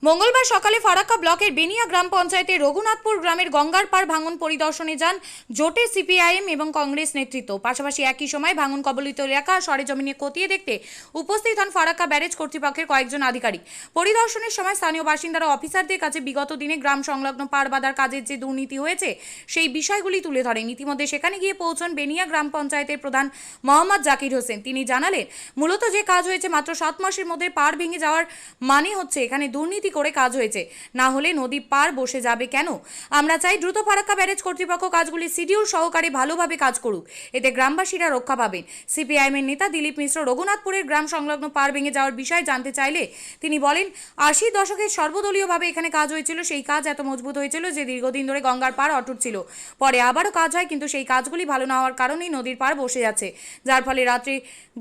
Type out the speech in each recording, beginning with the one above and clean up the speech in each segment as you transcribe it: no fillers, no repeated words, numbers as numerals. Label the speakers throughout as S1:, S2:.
S1: মঙ্গলবার সকালে ফারাক্কা ব্লকের বেনিয়া গ্রাম পঞ্চায়েতের রঘুনাথপুর গ্রামের গঙ্গার পাড় ভাঙন পরিদর্শনে যান জোটে সিপিআইএম এবং কংগ্রেস নেতৃত্ব। পাশাপাশি একই সময় ভাঙন কবলিত এলাকা সরেজমিনে খতিয়ে দেখতে উপস্থিত হন ফারাক্কা ব্যারেজ কর্তৃপক্ষের কয়েকজন আধিকারিক। পরিদর্শনের সময় স্থানীয় বাসিন্দারা অফিসারদের কাছে বিগত দিনে গ্রাম সংলগ্ন পাড় বাঁধার কাজের যে দুর্নীতি হয়েছে সেই বিষয়গুলি তুলে ধরেন। ইতিমধ্যে সেখানে গিয়ে পৌঁছন বেনিয়া গ্রাম পঞ্চায়েতের প্রধান মোহাম্মদ জাকির হোসেন। তিনি জানালেন, মূলত যে কাজ হয়েছে মাত্র 7 মাসের মধ্যে পাড় ভেঙে যাওয়ার মানে হচ্ছে এখানে দুর্নীতি করে কাজ হয়েছে, না হলে নদী পার বসে যাবে কেন? আমরা চাই দ্রুত ফারাক্কা ব্যারেজ কর্তৃপক্ষ কাজগুলি শিডিউল সহকারে ভালোভাবে কাজ করুক, এতে গ্রামবাসীরা রক্ষা পাবেন। সিপিআইএমের নেতা দিলীপ মিশ্র রঘুনাথপুরের গ্রাম সংলগ্ন পার ভেঙে যাওয়ার বিষয় জানতে চাইলে তিনি বলেন, 80 দশকে সর্বদলীয়ভাবে এখানে কাজ হয়েছিল, সেই কাজ এত মজবুত হয়েছিল যে দীর্ঘদিন ধরে গঙ্গার পার অটুট ছিল। পরে আবারও কাজ হয়, কিন্তু সেই কাজগুলি ভালো না হওয়ার কারণেই নদীর পার বসে যাচ্ছে, যার ফলে রাত্রে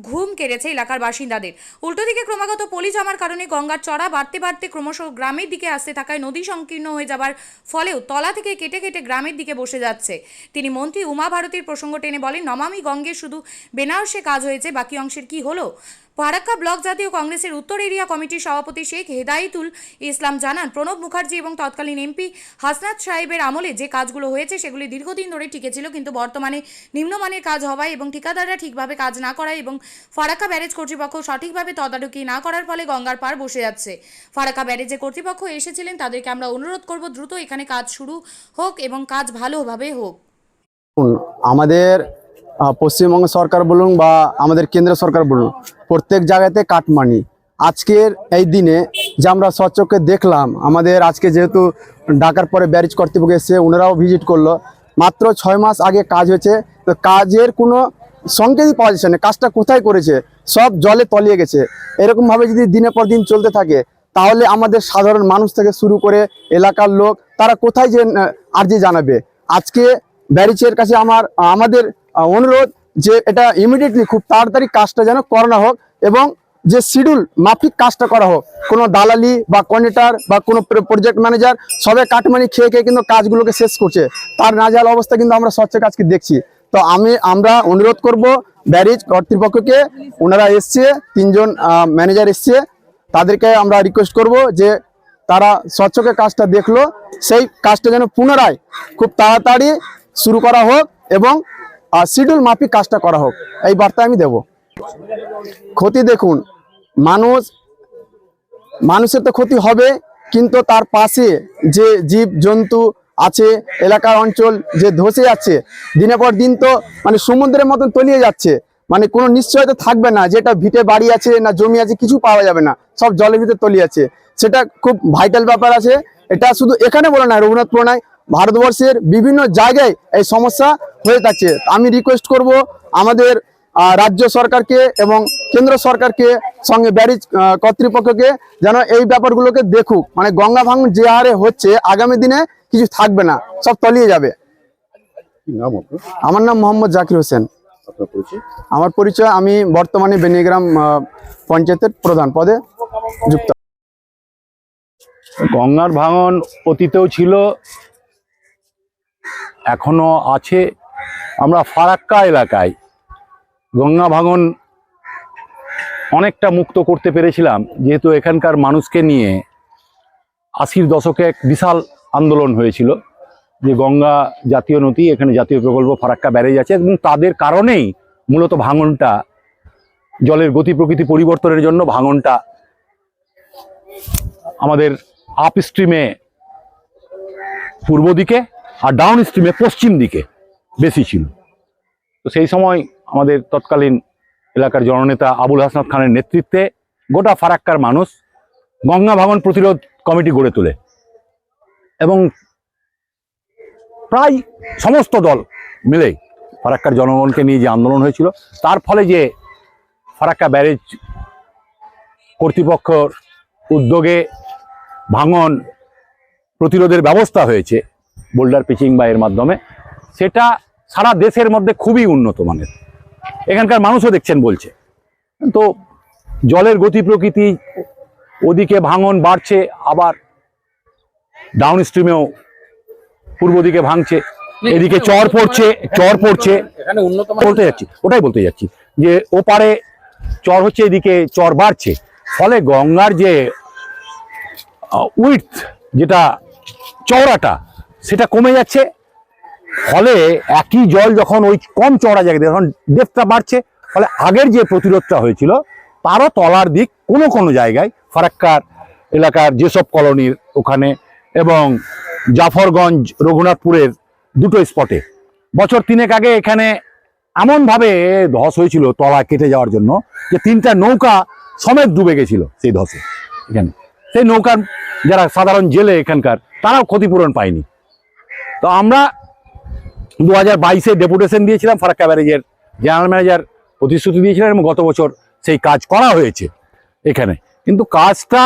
S1: ঘুম কেড়েছে এলাকার বাসিন্দাদের। উল্টো দিকে ক্রমাগত পলি জমার কারণে গঙ্গার চড়া বাড়তে বাড়তে ক্রমশ গ্রামের দিকে আসতে থাকায় নদী সংকীর্ণ হয়ে যাবার ফলেও তলা থেকে কেটে কেটে গ্রামের দিকে বসে যাচ্ছে। তিনি মন্ত্রী উমা ভারতীর প্রসঙ্গ টেনে বলেন, নমামি গঙ্গে শুধু বেনারসে কাজ হয়েছে, বাকি অংশের কি হলো? ফারাক্কা ব্লক জাতীয় কংগ্রেসের উত্তর এরিয়া কমিটির সভাপতি শেখ হেদায়েতুল ইসলাম জানান, প্রণব মুখার্জি এবং তৎকালীন এমপি হাসনাত সাহেবের আমলে যে কাজগুলো হয়েছে সেগুলি দীর্ঘদিন ধরে টিকে ছিল, কিন্তু বর্তমানে নিম্নমানের কাজ হওয়ায় এবং ঠিকাদাররা ঠিকভাবে কাজ না করায় এবং ফারাক্কা ব্যারেজ কর্তৃপক্ষ সঠিকভাবে তদারকি না করার ফলে গঙ্গার পার বসে যাচ্ছে। ফারাক্কা ব্যারেজে কর্তৃপক্ষ এসেছিলেন, তাদেরকে আমরা অনুরোধ করব দ্রুত এখানে কাজ শুরু হোক এবং কাজ ভালোভাবে হোক।
S2: আমাদের পশ্চিমবঙ্গ সরকার বলুন বা আমাদের কেন্দ্র সরকার বলুন, প্রত্যেক জায়গাতে কাটমানি। আজকের এই দিনে যে আমরা স্বচক্ষে দেখলাম, আমাদের আজকে যেহেতু ঢাকার পরে ব্যারেজ কর্তৃপক্ষ এসে ওনারাও ভিজিট করলো, মাত্র 6 মাস আগে কাজ হয়েছে, তো কাজের কোনো সংকেতই পাওয়া যাচ্ছে না। কাজটা কোথায় করেছে, সব জলে তলিয়ে গেছে। এরকমভাবে যদি দিনের পর দিন চলতে থাকে তাহলে আমাদের সাধারণ মানুষ থেকে শুরু করে এলাকার লোক তারা কোথায় যে আর্জি জানাবে। আজকে ব্যারিজের কাছে আমাদের অনুরোধ যে এটা ইমিডিয়েটলি খুব তাড়াতাড়ি কাজটা যেন করানো হোক এবং যে শিডিউল মাফিক কাজটা করা হোক। কোনো দালালি বা কন্ট্রাক্টর বা কোনো প্রজেক্ট ম্যানেজার সবাই কাটমানি খেয়ে খেয়ে কিন্তু কাজগুলোকে শেষ করছে, তার নাজেহাল অবস্থা কিন্তু আমরা স্বচ্ছ কাজকে দেখছি। তো আমরা অনুরোধ করব ব্যারিজ কর্তৃপক্ষকে, ওনারা এসছে, 3 জন ম্যানেজার এসছে, তাদেরকে আমরা রিকোয়েস্ট করব যে তারা স্বচ্ছকে কাজটা দেখলো, সেই কাজটা যেন পুনরায় খুব তাড়াতাড়ি শুরু করা হোক এবং শিডিউল মাফিক কাজটা করা হোক, এই বার্তা আমি দেব। ক্ষতি দেখুন, মানুষের তো ক্ষতি হবে, কিন্তু তার পাশে যে জীব জন্তু আছে, এলাকার অঞ্চল যে ধসে যাচ্ছে, দিনের পর দিন তো মানে সমুদ্রের মতন তলিয়ে যাচ্ছে, মানে কোনো নিশ্চয়তা থাকবে না যেটা ভিটে বাড়ি আছে না জমি আছে, কিছু পাওয়া যাবে না, সব জলের ভিতরে তলিয়ে যাচ্ছে। সেটা খুব ভাইটাল ব্যাপার আছে। এটা শুধু এখানে বলে না, রঘুনাথপুর নয়, ভারতবর্ষের বিভিন্ন জায়গায় এই সমস্যা হয়ে থাকছে। আমি রিকোয়েস্ট করব আমাদের রাজ্য সরকারকে এবং কেন্দ্র সরকারকে, সঙ্গে ব্যারেজ কর্তৃপক্ষকে, যেন এই ব্যাপারগুলোকে দেখুক। মানে গঙ্গা ভাঙন যে হারে হচ্ছে, আগামী দিনে কিছু থাকবে না, সব তলিয়ে যাবে। আমার নাম মোহাম্মদ জাকির হোসেন। আমার পরিচয়, আমি বর্তমানে বেনিয়াগ্রাম পঞ্চায়েতের প্রধান পদে যুক্ত।
S3: গঙ্গার ভাঙন অতীতেও ছিল, এখনো আছে। আমরা ফারাক্কা এলাকায় গঙ্গা ভাঙন অনেকটা মুক্ত করতে পেরেছিলাম, যেহেতু এখানকার মানুষকে নিয়ে 80-র দশকে এক বিশাল আন্দোলন হয়েছিল যে গঙ্গা জাতীয় নদী, এখানে জাতীয় প্রকল্প ফারাক্কা ব্যারেজ আছে, এবং তাদের কারণেই মূলত ভাঙনটা, জলের গতি প্রকৃতি পরিবর্তনের জন্য ভাঙনটা আমাদের আপ স্ট্রিমে পূর্ব দিকে আর ডাউন স্ট্রিমে পশ্চিম দিকে বেশি ছিল। তো সেই সময় আমাদের তৎকালীন এলাকার জননেতা আবুল হাসনাত খানের নেতৃত্বে গোটা ফারাক্কার মানুষ গঙ্গা ভাঙন প্রতিরোধ কমিটি গড়ে তোলে এবং প্রায় সমস্ত দল মিলে ফারাক্কার জনগণকে নিয়ে যে আন্দোলন হয়েছিল, তার ফলে যে ফারাক্কা ব্যারেজ কর্তৃপক্ষর উদ্যোগে ভাঙন প্রতিরোধের ব্যবস্থা হয়েছে বোল্ডার পিচিং বা এর মাধ্যমে, সেটা সারা দেশের মধ্যে খুবই উন্নত মানের। এখানকার মানুষও দেখছেন, বলছে। তো জলের গতি প্রকৃতি, ওদিকে ভাঙন বাড়ছে, আবার ডাউন স্ট্রিমেও পূর্ব দিকে ভাঙছে, এদিকে চর পড়ছে। ওটাই বলতে যাচ্ছি যে ওপারে চর হচ্ছে, এদিকে চর বাড়ছে, ফলে গঙ্গার যে উইডথ যেটা চওড়াটা সেটা কমে যাচ্ছে, ফলে একই জল যখন ওই কম চওড়া জায়গায় যখন ডেপথটা বাড়ছে, ফলে আগের যে প্রতিরোধটা হয়েছিল তারও তলার দিক কোনো কোনো জায়গায় ফারাক্কার এলাকার যেসব কলোনির ওখানে এবং জাফরগঞ্জ রঘুনাথপুরের দুটো স্পটে বছর 3 আগে এখানে এমনভাবে ধস হয়েছিল তলা কেটে যাওয়ার জন্য যে 3টা নৌকা সমেত ডুবে গেছিল সেই ধসে। এখানে সেই নৌকার যারা সাধারণ জেলে এখানকার তারাও ক্ষতিপূরণ পায়নি। তো আমরা 2022-এ ডেপুটেশন দিয়েছিলাম, ফারাক্কা ব্যারেজের জেনারেল ম্যানেজার প্রতিশ্রুতি দিয়েছিলেন এবং গত বছর সেই কাজ করা হয়েছে এখানে, কিন্তু কাজটা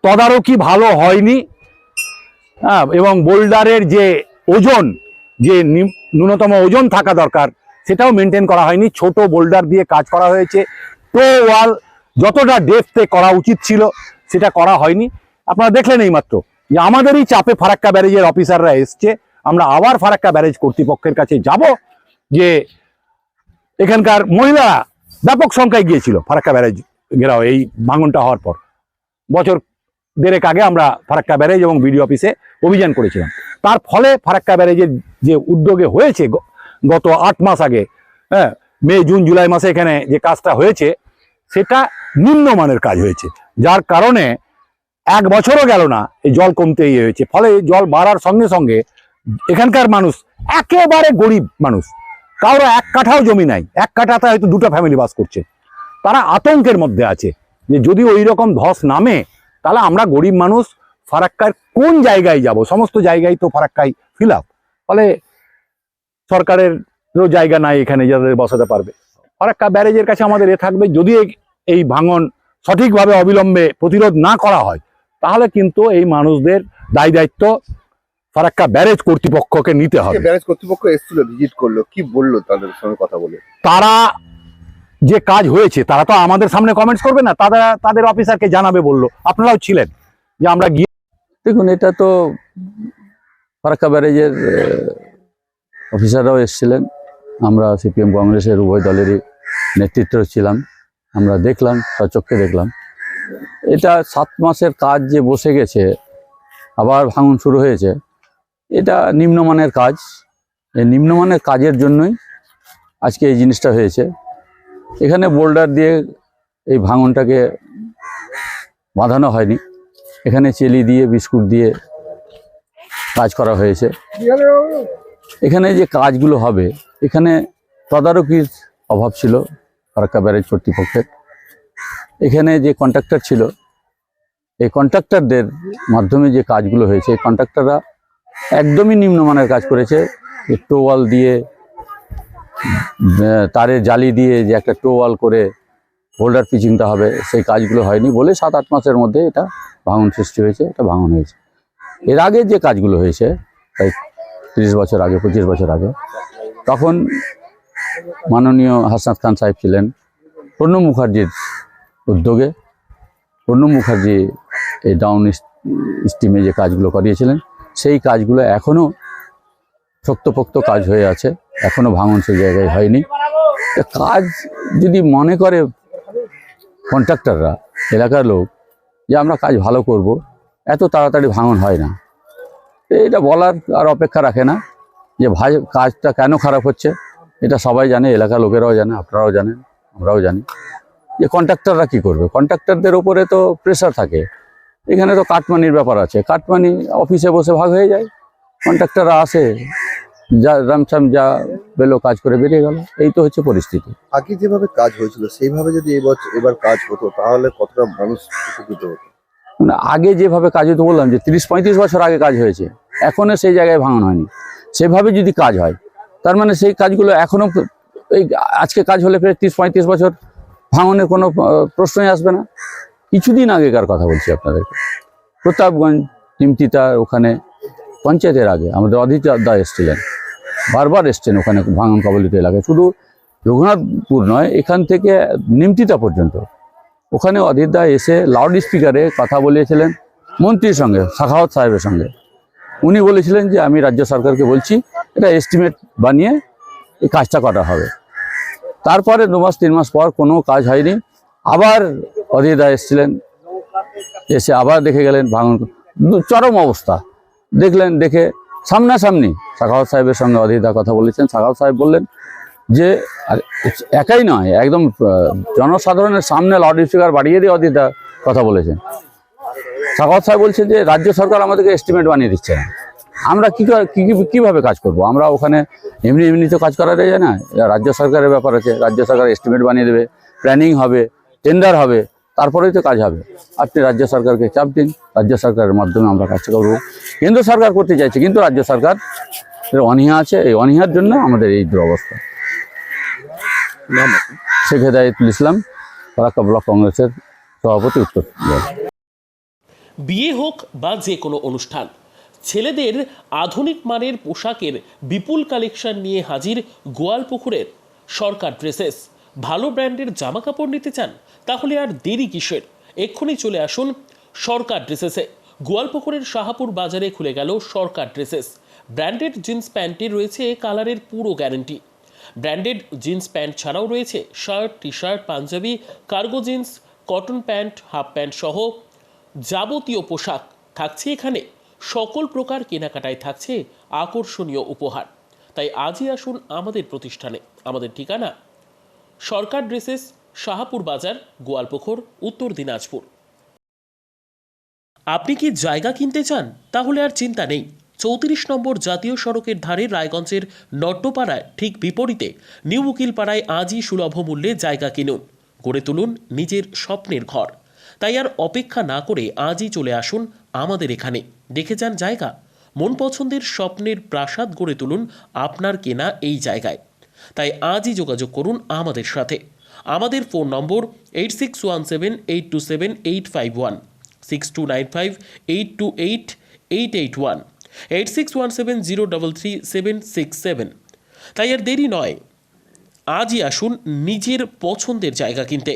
S3: তদারকি ভালো হয়নি। এবং বোল্ডারের যে ওজন, যে ন্যূনতম ওজন থাকা দরকার সেটাও মেনটেন করা হয়নি। ছোট বোল্ডার দিয়ে কাজ করা হয়েছে। টো ওয়াল যতটা ডেপথে করা উচিত ছিল সেটা করা হয়নি। আপনারা দেখলেন এইমাত্র যে আমাদেরই চাপে ফারাক্কা ব্যারেজের অফিসাররা এসছে। আমরা আবার ফারাক্কা ব্যারেজ কর্তৃপক্ষের কাছে যাব যে এখানকার মহিলারা ব্যাপক সংখ্যায় গিয়েছিল ফারাক্কা ব্যারেজ ঘেরাও এই ভাঙনটা হওয়ার পর। বছর 1.5 আগে আমরা ফারাক্কা ব্যারেজ এবং বিডিও অফিসে অভিযান করেছিলাম। তার ফলে ফারাক্কা ব্যারেজের যে উদ্যোগে হয়েছে গত 8 মাস আগে, মে জুন জুলাই মাসে এখানে যে কাজটা হয়েছে সেটা নিম্নমানের কাজ হয়েছে, যার কারণে 1 বছরও গেল না এই জল কমতেই হয়েছে। ফলে জল বাড়ার সঙ্গে সঙ্গে এখানকার মানুষ, একেবারে গরিব মানুষ, কারো 1 কাঠাও জমি নাই, 1 কাঠাতে হয়তো 2টা ফ্যামিলি বাস করছে, তারা আতঙ্কের মধ্যে আছে যে যদি ওই রকম ধস নামে তাহলে আমরা গরিব মানুষ ফারাক্কার কোন জায়গায় যাব? সমস্ত জায়গায় তো ফারাক্কায় ফিল আপ। ফলে সরকারেরও জায়গা নাই এখানে যাদের বসাতে পারবে। ফারাক্কা ব্যারেজের কাছে আমাদের থাকবে, যদি এই ভাঙন সঠিকভাবে অবিলম্বে প্রতিরোধ না করা হয় তাহলে কিন্তু এই মানুষদের দায় দায়িত্ব ফারাক্কা ব্যারেজ কর্তৃপক্ষকে নিতে হবে।
S4: ব্যারেজ কর্তৃপক্ষ এসেছিল, ভিজিট করলো, কি বললো তাদের সঙ্গে কথা বলে?
S3: তারা যে কাজ হয়েছে তারা তো আমাদের সামনে কমেন্টস করবে না, তাদের অফিসারকে জানাবে বললো। আপনারাও ছিলেন যে আমরা গিয়ে
S5: দেখুন, এটা তো ফারাক্কা ব্যারেজের অফিসাররাও এসেছিলেন, আমরা সিপিএম কংগ্রেসের উভয় দলেরই নেতৃত্ব ছিলাম। আমরা দেখলাম, সচক্ষে দেখলাম। এটা 7 মাসের কাজ যে বসে গেছে, আবার ভাঙন শুরু হয়েছে, এটা নিম্নমানের কাজ। এই নিম্নমানের কাজের জন্যই আজকে এই জিনিসটা হয়েছে। এখানে বোল্ডার দিয়ে এই ভাঙনটাকে বাঁধানো হয়নি, এখানে চেলি দিয়ে বিস্কুট দিয়ে কাজ করা হয়েছে। এখানে যে কাজগুলো হবে, এখানে তদারকির অভাব ছিল ফারাক্কা ব্যারেজ কর্তৃপক্ষের। এখানে যে কন্ট্রাক্টর ছিল, এই কন্ট্রাক্টরদের মাধ্যমে যে কাজগুলো হয়েছে, এই কন্ট্রাক্টররা একদমই নিম্নমানের কাজ করেছে। টোওয়াল দিয়ে, তারের জালি দিয়ে যে একটা টোওয়াল করে হোল্ডার পিচিংটা হবে, সেই কাজগুলো হয়নি বলে 7-8 মাসের মধ্যে এটা ভাঙন সৃষ্টি হয়েছে, এটা ভাঙন হয়েছে। এর আগে যে কাজগুলো হয়েছে প্রায় 30 বছর আগে, 25 বছর আগে, তখন মাননীয় হাসনাত খান সাহেব ছিলেন, প্রণব মুখার্জির উদ্যোগে। প্রণব মুখার্জি এই ডাউন স্টিমে যে কাজগুলো করিয়েছিলেন, সেই কাজগুলো এখনও শক্তপোক্ত কাজ হয়ে আছে, এখনও ভাঙন সেই জায়গায় হয়নি। কাজ যদি মনে করে কন্ট্রাক্টররা, এলাকার লোক, যে আমরা কাজ ভালো করব, এত তাড়াতাড়ি ভাঙন হয় না। এটা বলার আর অপেক্ষা রাখে না যে ভাই কাজটা কেন খারাপ হচ্ছে। এটা সবাই জানে, এলাকার লোকেরাও জানে, আপনারাও জানেন, আমরাও জানি যে কন্ট্রাক্টররা কি করবে। কন্ট্রাক্টরদের ওপরে তো প্রেশার থাকে। এখানে তো কাটমানির ব্যাপার আছে, কাটমানি অফিসে বসে ভাগ হয়ে যায়। কন্ট্রাক্টররা আসে, যা রামছাম যা বেলো কাজ করে বেরিয়ে গেল। এই তো হচ্ছে পরিস্থিতি।
S4: আগে যেভাবে কাজ হয়েছিল সেইভাবে যদি এবার কাজ হতো তাহলে কতটা মানুষ উপকৃত হতো?
S5: মানে আগে যেভাবে কাজ হতো, বললাম যে 30-35 বছর আগে কাজ হয়েছে, এখনও সেই জায়গায় ভাঙন হয়নি। সেভাবে যদি কাজ হয়, তার মানে সেই কাজগুলো এখনও, এই আজকে কাজ হলে প্রায় 30-35 বছর ভাঙনের কোনো প্রশ্নই আসবে না। কিছুদিন আগেকার কথা বলছি আপনাদেরকে, প্রতাপগঞ্জ নিমতিতা ওখানে পঞ্চায়েতের আগে আমাদের অধীর দা এসছিলেন, বারবার এসছেন ওখানে ভাঙন কবলিত এলাকায়। শুধু রঘুনাথপুর নয়, এখান থেকে নিমতিতা পর্যন্ত ওখানে অধীর দা এসে লাউড স্পিকারে কথা বলিয়েছিলেন মন্ত্রীর সঙ্গে, সাখাওয়াত সাহেবের সঙ্গে। উনি বলেছিলেন যে আমি রাজ্য সরকারকে বলছি, এটা এস্টিমেট বানিয়ে এই কাজটা করা হবে। তারপরে 2 মাস 3 মাস পর কোনো কাজ হয়নি। আবার অধীর দা এসেছিলেন, এসে আবার দেখে গেলেন ভাঙন, চরম অবস্থা দেখলেন। দেখে সামনাসামনি সাখাওয়াত সাহেবের সঙ্গে অধীরদা কথা বলেছেন। সাখাওয়াত সাহেব বললেন যে আর একাই নয়, একদম জনসাধারণের সামনে লাউড স্পিকার বাড়িয়ে দিয়ে অধীরদা কথা বলেছেন। সাখাওয়াত সাহেব বলছেন যে রাজ্য সরকার আমাদেরকে এস্টিমেট বানিয়ে দিচ্ছে না, আমরা কিভাবে কাজ করব? আমরা ওখানে এমনি তো কাজ করা যায় না, এটা রাজ্য সরকারের ব্যাপার আছে। রাজ্য সরকার এস্টিমেট বানিয়ে দেবে, প্ল্যানিং হবে, টেন্ডার হবে, তারপরেই তো কাজ হবে। আপনি রাজ্য সরকারকে চাপ দিন, রাজ্য সরকারের মাধ্যমে আমরা কাজটা করব। কেন্দ্র সরকার করতে চাইছে, কিন্তু রাজ্য সরকার অনীহা আছে, এই অনীহার জন্য আমাদের এই দুরবস্থা। শেখ হেদায়েতুল ইসলাম, ফারাক্কা ব্লক কংগ্রেসের সভাপতি, উত্তর।
S6: বিয়ে হোক বা যে কোনো অনুষ্ঠান, ছেলেদের আধুনিক মানের পোশাকের বিপুল কালেকশন নিয়ে হাজির গোয়ালপুকুরের সরকার ড্রেসেস। ভালো ব্র্যান্ডের জামা কাপড় নিতে চান? তাহলে আর দেরি কিসের? এক্ষুনি চলে আসুন সরকার ড্রেসেসে। গোয়ালপুকুরের শাহাপুর বাজারে খুলে গেল সরকার ড্রেসেস। ব্র্যান্ডেড জিন্স প্যান্টে রয়েছে কালারের পুরো গ্যারেন্টি। ব্র্যান্ডেড জিন্স প্যান্ট ছাড়াও রয়েছে shirt, T shirt, Punjabi, cargo jeans, cotton pant, half pant সহ যাবতীয় পোশাক থাকছে এখানে। সকল প্রকার কেনাকাটায় থাকছে আকর্ষণীয় উপহার। তাই আজই আসুন আমাদের প্রতিষ্ঠানে। আমাদের ঠিকানা সরকার ড্রেসেস, শাহাপুর বাজার, গোয়ালপুকুর, উত্তর দিনাজপুর। আপনি কি জায়গা কিনতে চান? তাহলে আর চিন্তা নেই। 34 নম্বর জাতীয় সড়কের ধারে রায়গঞ্জের নট্টপাড়ায় ঠিক বিপরীতে নিউ উকিলপাড়ায় আজই সুলভ মূল্যে জায়গা কিনুন, গড়ে তুলুন নিজের স্বপ্নের ঘর। তাই আর অপেক্ষা না করে আজই চলে আসুন আমাদের এখানে, দেখে যান জায়গা। মন পছন্দের স্বপ্নের প্রাসাদ গড়ে তুলুন আপনার কেনা এই জায়গায়। তাই আজই যোগাযোগ করুন আমাদের সাথে। আমাদের ফোন নম্বর 8617827851, 6295828881, 8617033767। তাই আর দেরি নয়, আজই আসুন নিজের পছন্দের জায়গা কিনতে।